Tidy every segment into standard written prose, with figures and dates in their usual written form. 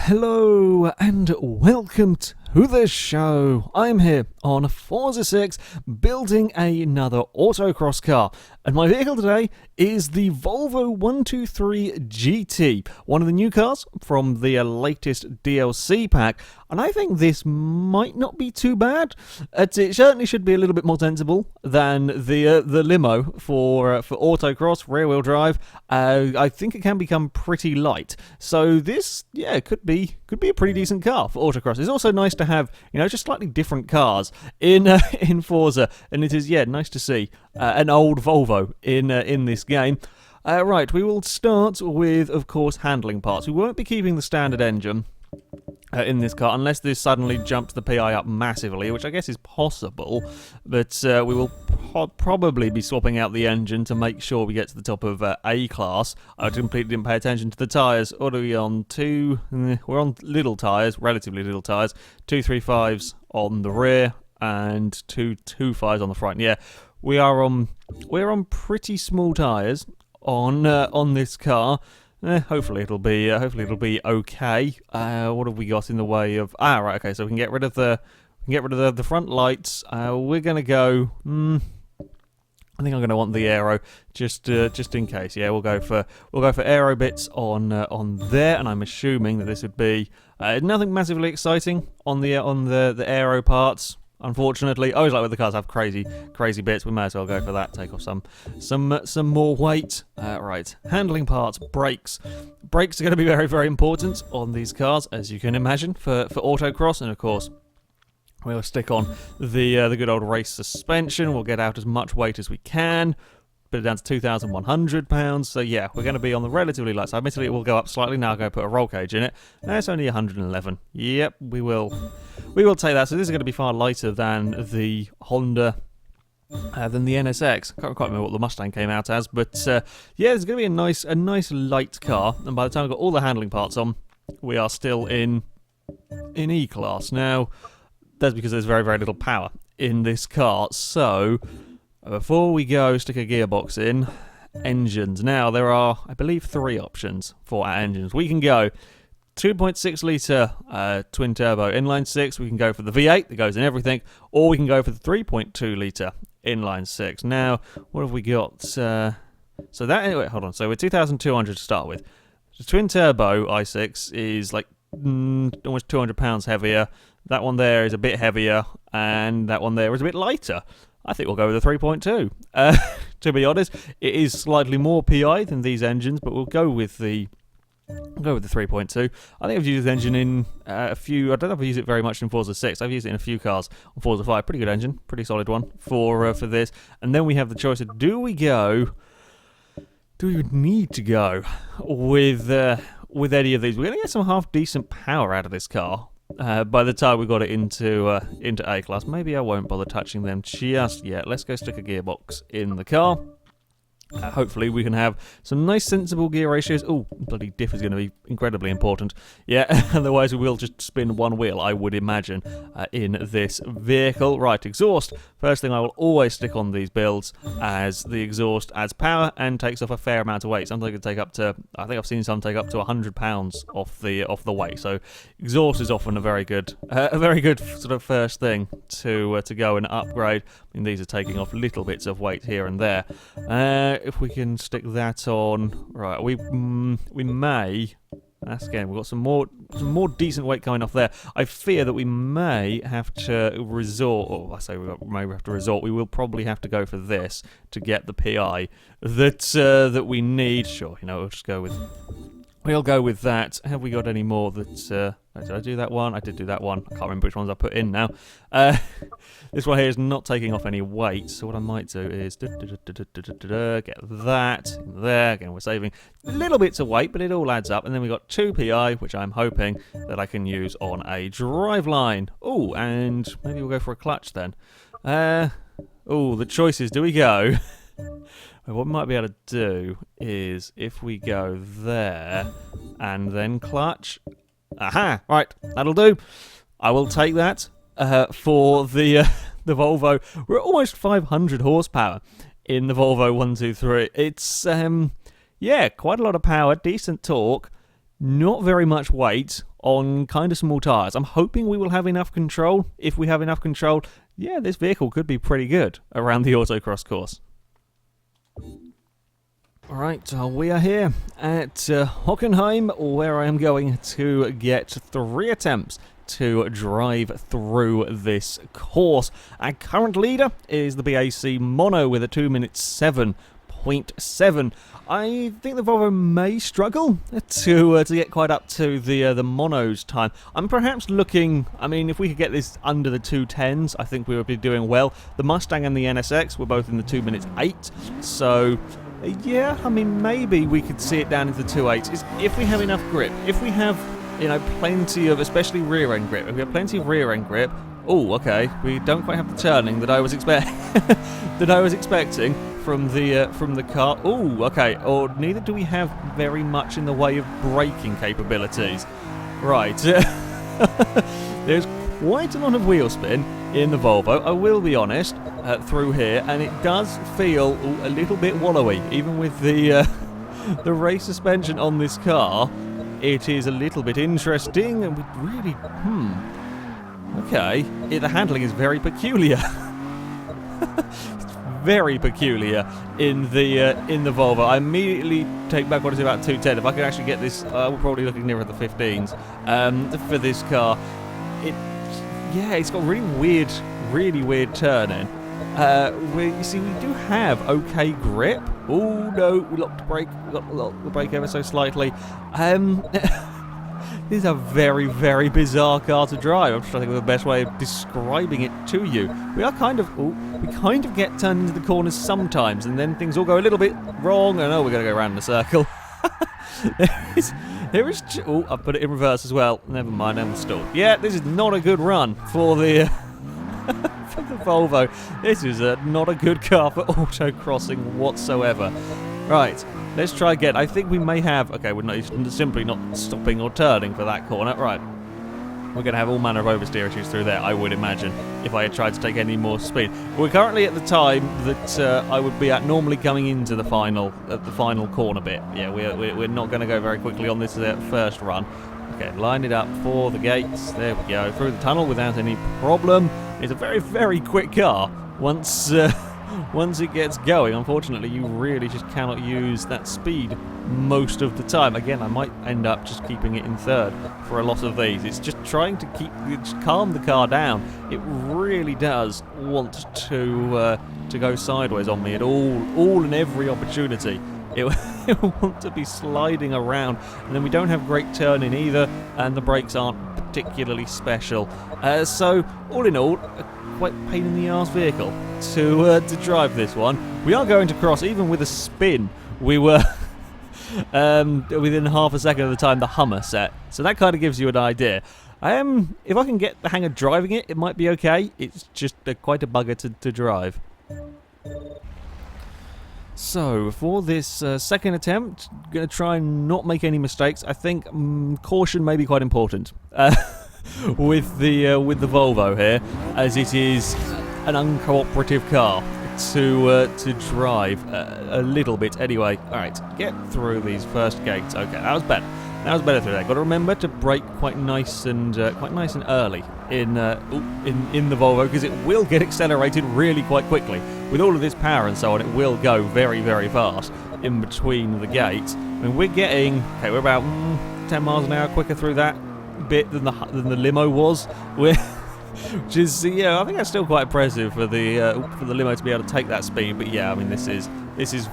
Hello and welcome to the show. I'm here on Forza 6 building another autocross car, and my vehicle today is the Volvo 123GT, one of the new cars from the latest DLC pack, and I think this might not be too bad. It certainly should be a little bit more sensible than the limo for autocross, rear-wheel drive. I think it can become pretty light, so this could be a pretty decent car for autocross. It's also nice to have just slightly different cars in Forza, and it is nice to see an old Volvo in this game. Right, we will start with, of course, handling parts. We won't be keeping the standard engine in this car unless this suddenly jumps the PI up massively, which I guess is possible, but we will probably be swapping out the engine to make sure we get to the top of A class. I completely didn't pay attention to the tyres. What are we on? We're on little tyres, relatively little tyres, 235s on the rear and 225s on the front. Yeah, we're on pretty small tyres on this car. Hopefully it'll be okay. What have we got in the way of? Right, okay. So we can get rid of the front lights. We're gonna go. I think I'm gonna want the aero just in case. Yeah, we'll go for aero bits on there, and I'm assuming that this would be nothing massively exciting on the aero parts. Unfortunately, I always like when the cars have crazy bits. We may as well go for that. Take off some more weight. Right, handling parts, brakes. Brakes are going to be very, very important on these cars, as you can imagine, for autocross. And of course, we'll stick on the good old race suspension. We'll get out as much weight as we can. Put it down to 2,100 pounds. So yeah, we're going to be on the relatively light side. Admittedly, it will go up slightly. Now I'll go put a roll cage in it. That's only 111. Yep, we will take that. So this is going to be far lighter than the Honda, than the NSX. Can't quite remember what the Mustang came out as, but yeah, it's going to be a nice light car. And by the time I've got all the handling parts on, we are still in E class. Now, that's because there's very, very little power in this car. So before we go stick a gearbox in, engines. Now, there are, I believe, 3 options for our engines. We can go 2.6 litre twin turbo inline 6. We can go for the V8 that goes in everything, or we can go for the 3.2 litre inline 6. Now, what have we got? So that, anyway, hold on. So we're 2,200 to start with. The twin turbo i6 is like almost 200 pounds heavier. That one there is a bit heavier, and that one there is a bit lighter. I think we'll go with the 3.2. To be honest, it is slightly more PI than these engines, but we'll go with the 3.2. I think I've used this engine in a few. I don't know if I've used it very much in Forza 6. I've used it in a few cars on Forza 5. Pretty good engine, pretty solid one for this. And then we have the choice of do we need to go with any of these? We're going to get some half decent power out of this car. By the time we got it into A class. Maybe I won't bother touching them just yet. Let's go stick a gearbox in the car. Hopefully we can have some nice sensible gear ratios. Oh, bloody diff is going to be incredibly important. Yeah, otherwise we will just spin one wheel, I would imagine, in this vehicle. Right, exhaust. First thing I will always stick on these builds, as the exhaust adds power and takes off a fair amount of weight. Sometimes it can take up to, I think I've seen some take up to 100 pounds off the weight. So exhaust is often a very good sort of first thing to go and upgrade. I mean, these are taking off little bits of weight here and there. If we can stick that on, right? We may. That's again. We've got some more decent weight coming off there. I fear that we may have to resort. Or I say we may have to resort. We will probably have to go for this to get the PI that we need. Sure, we'll just go with. We'll go with that. Have we got any more that... did I do that one? I did do that one. I can't remember which ones I put in now. This one here is not taking off any weight, so what I might do is get that in there. Again, we're saving little bits of weight, but it all adds up. And then we've got 2 PI, which I'm hoping that I can use on a driveline. Oh, and maybe we'll go for a clutch then. The choices. Do we go... What we might be able to do is if we go there and then clutch. Aha! Right, that'll do. I will take that for the Volvo. We're at almost 500 horsepower in the Volvo 123. It's quite a lot of power, decent torque. not very much weight on kind of small tyres. I'm hoping we will have enough control. If we have enough control, yeah, this vehicle could be pretty good around the autocross course. Alright, we are here at Hockenheim, where I am going to get 3 attempts to drive through this course. Our current leader is the BAC Mono with a 2 minutes 7.7. I think the Volvo may struggle to get quite up to the Mono's time. I'm perhaps looking, I mean, if we could get this under the 2:10s, I think we would be doing well. The Mustang and the NSX were both in the 2 minutes 8, so yeah, I mean, maybe we could see it down into the 2.8s if we have enough grip. If we have, you know, plenty of, especially rear-end grip. If we have plenty of rear-end grip, oh, okay, we don't quite have the turning that I was expecting from the car. Oh, okay, or neither do we have very much in the way of braking capabilities. Right, there's quite a lot of wheel spin in the Volvo, I will be honest, through here, and it does feel a little bit wallowy, even with the race suspension on this car. It is a little bit interesting, and we really, okay, the handling is very peculiar. Very peculiar in the Volvo. I immediately take back what I said about 210. If I could actually get this, we're probably looking nearer the 15s for this car. It's got really weird turning. You see, we do have okay grip. Oh no, we locked the brake. We locked the brake ever so slightly. This is a very, very bizarre car to drive. I'm just trying to think of the best way of describing it to you. We kind of get turned into the corners sometimes, and then things all go a little bit wrong, and we're going to go around in a circle. There is. Oh, I put it in reverse as well. Never mind, I'm stalled. Yeah, this is not a good run for the for the Volvo. This is not a good car for autocrossing whatsoever. Right. Let's try again. I think we may have... Okay, we're simply not stopping or turning for that corner. Right. We're going to have all manner of oversteer issues through there, I would imagine, if I had tried to take any more speed. We're currently at the time that I would be at normally coming into the final corner bit. Yeah, we're not going to go very quickly on this first run. Okay, line it up for the gates. There we go. Through the tunnel without any problem. It's a very, very quick car. Once it gets going, unfortunately, you really just cannot use that speed most of the time. Again, I might end up just keeping it in third for a lot of these. It's just trying to calm the car down. It really does want to go sideways on me at all and every opportunity. It will want to be sliding around, and then we don't have great turning either, and the brakes aren't particularly special. So, all in all, quite pain in the arse vehicle to drive this one. We are going to cross, even with a spin. We were within half a second of the time the Hummer set, so that kind of gives you an idea. If I can get the hang of driving it, it might be okay. It's just quite a bugger to drive. So, for this second attempt, I'm going to try and not make any mistakes. I think caution may be quite important with the Volvo here, as it is an uncooperative car to drive a little bit anyway. All right, get through these first gates. Okay, that was better. That was better through there. Got to remember to brake quite nice and early in the Volvo, because it will get accelerated really quite quickly with all of this power and so on. It will go very, very fast in between the gates. I mean, we're about 10 miles an hour quicker through that bit than the limo was. Which is, I think that's still quite impressive for the limo to be able to take that speed. But yeah, I mean, this is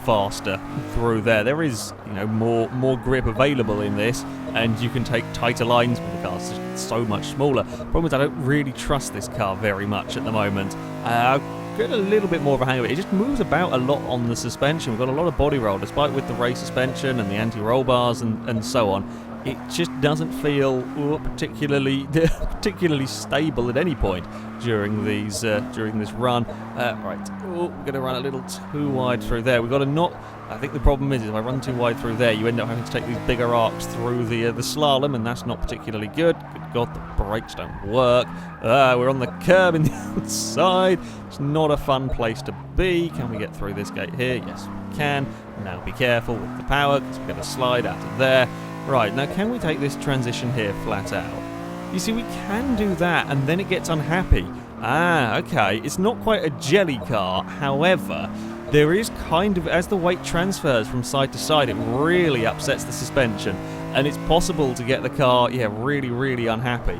faster through there. There is, more grip available in this, and you can take tighter lines with the car. It's just so much smaller. Problem is, I don't really trust this car very much at the moment. I've got a little bit more of a hang of it. It just moves about a lot on the suspension. We've got a lot of body roll, despite with the race suspension and the anti-roll bars and so on. It just doesn't feel particularly stable at any point during this run. Right, we're going to run a little too wide through there. We've got to not. I think the problem is if I run too wide through there, you end up having to take these bigger arcs through the slalom, and that's not particularly good. Good God, the brakes don't work. We're on the curb in the outside. It's not a fun place to be. Can we get through this gate here? Yes, we can. Now be careful with the power, because we're going to slide out of there. Right, now can we take this transition here flat out? You see, we can do that, and then it gets unhappy. Ah, okay, it's not quite a jelly car, however, there is kind of, as the weight transfers from side to side, it really upsets the suspension, and it's possible to get the car, yeah, really, really unhappy.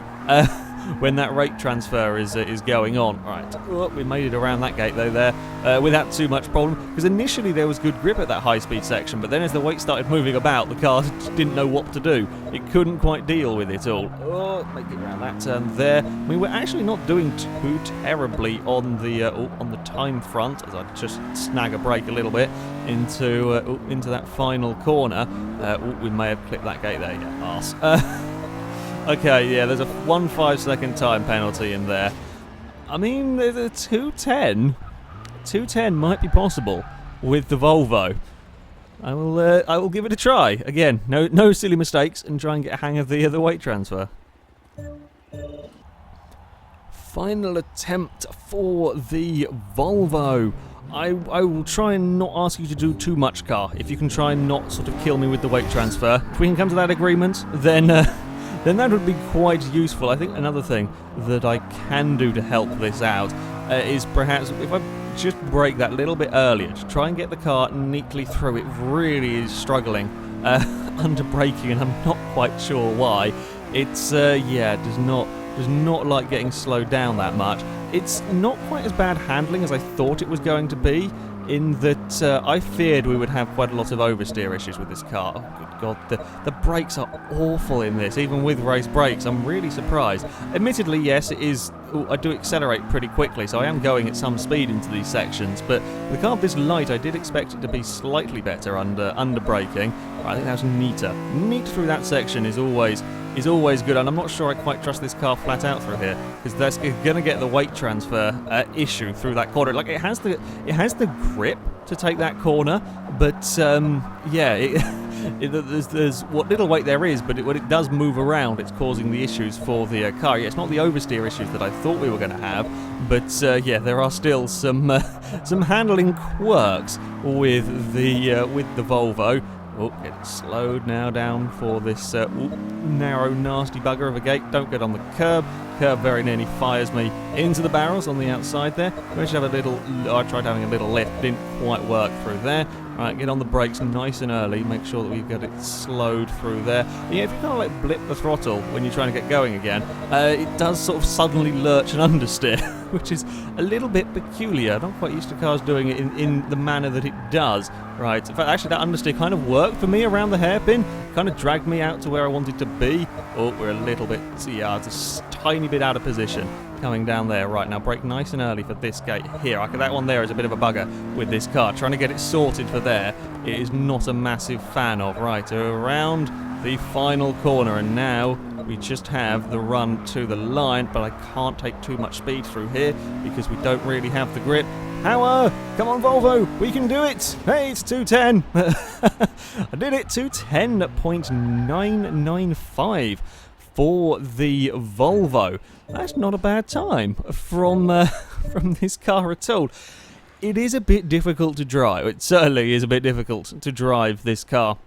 When that rate transfer is going on. Right, oh, we made it around that gate though there without too much problem, because initially there was good grip at that high speed section, but then as the weight started moving about, the car just didn't know what to do. It couldn't quite deal with it all. Oh, make it around that turn there. We were actually not doing too terribly on the time front, as I just snag a brake a little bit into that final corner. We may have clipped that gate there, yeah, arse. Okay, yeah, there's a 1 5-second time penalty in there. I mean, the 210 might be possible with the Volvo. I will give it a try. Again, no silly mistakes, and try and get a hang of the weight transfer. Final attempt for the Volvo. I will try and not ask you to do too much, car. If you can try and not sort of kill me with the weight transfer. If we can come to that agreement, then that would be quite useful. I think another thing that I can do to help this out is perhaps if I just brake that little bit earlier to try and get the car neatly through. It really is struggling under braking, and I'm not quite sure why. It's yeah, does not like getting slowed down that much. It's not quite as bad handling as I thought it was going to be, in that I feared we would have quite a lot of oversteer issues with this car. Oh, good God, the brakes are awful in this, even with race brakes. I'm really surprised. Admittedly, yes, it is. I do accelerate pretty quickly, so I am going at some speed into these sections, but the car this light, I did expect it to be slightly better under braking. I think that's neater. Neat through that section is always good, and I'm not sure I quite trust this car flat out through here, because that's going to get the weight transfer issue through that corner. Like, it has the grip to take that corner, but yeah, there's what little weight there is, but when it does move around, it's causing the issues for the car. Yeah, it's not the oversteer issues that I thought we were going to have, but yeah, there are still some handling quirks with the Volvo. Oh, getting slowed now down for this narrow, nasty bugger of a gate. Don't get on the curb. Curb very nearly fires me into the barrels on the outside there. I tried having a little lift, didn't quite work through there. Right, get on the brakes nice and early, make sure that we've got it slowed through there. But yeah, if you kind of like blip the throttle when you're trying to get going again, it does sort of suddenly lurch and understeer, which is a little bit peculiar. I'm not quite used to cars doing it in the manner that it does. Right, in fact, actually that understeer kind of worked for me around the hairpin, kind of dragged me out to where I wanted to be. Oh, we're a little bit, yeah, just a tiny bit out of position coming down there. Right, now brake nice and early for this gate here. That one there is a bit of a bugger with this car. Trying to get it sorted for there, it is not a massive fan of. Right, around the final corner, and now we just have the run to the line, but I can't take too much speed through here because we don't really have the grip. Power! Come on, Volvo! We can do it! Hey, it's 210! I did it! 210.995 for the Volvo. That's not a bad time from this car at all. It is a bit difficult to drive. It certainly is a bit difficult to drive this car.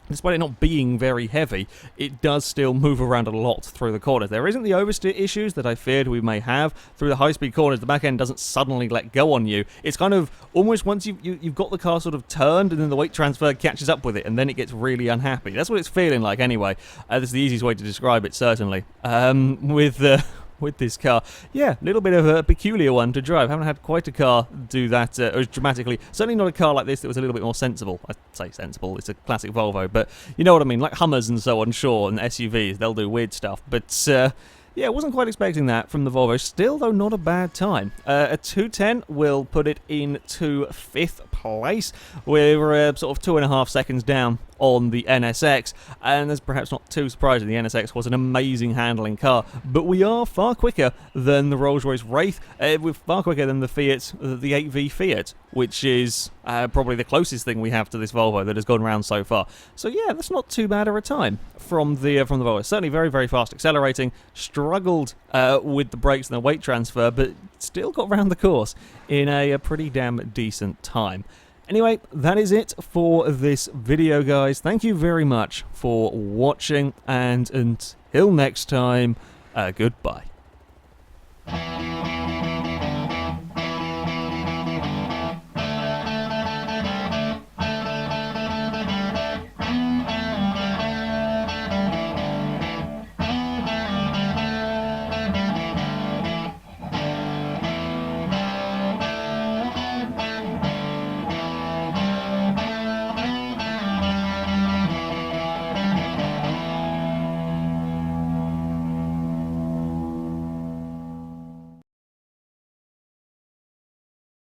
Despite it not being very heavy, it does still move around a lot through the corners. There isn't the oversteer issues that I feared we may have through the high-speed corners. The back end doesn't suddenly let go on you. It's kind of almost once you've got the car sort of turned, and then the weight transfer catches up with it, and then it gets really unhappy. That's what it's feeling like anyway. This is the easiest way to describe it, certainly. With this car. Yeah, a little bit of a peculiar one to drive. Haven't had quite a car do that as dramatically. Certainly not a car like this that was a little bit more sensible. I say sensible, it's a classic Volvo, but you know what I mean, like Hummers and so on, sure, and SUVs, they'll do weird stuff. But yeah, wasn't quite expecting that from the Volvo. Still, though, not a bad time. A 210 will put it into 5th place. We're sort of 2.5 seconds down on the NSX, and that's perhaps not too surprising. The NSX was an amazing handling car, but we are far quicker than the Rolls-Royce Wraith. We're far quicker than the Fiat, the 8V Fiat, which is probably the closest thing we have to this Volvo that has gone round so far. So yeah, that's not too bad of a time from the Volvo. Certainly very, very fast accelerating. Struggled with the brakes and the weight transfer, but still got round the course in a pretty damn decent time. Anyway, that is it for this video, guys. Thank you very much for watching, and until next time, goodbye.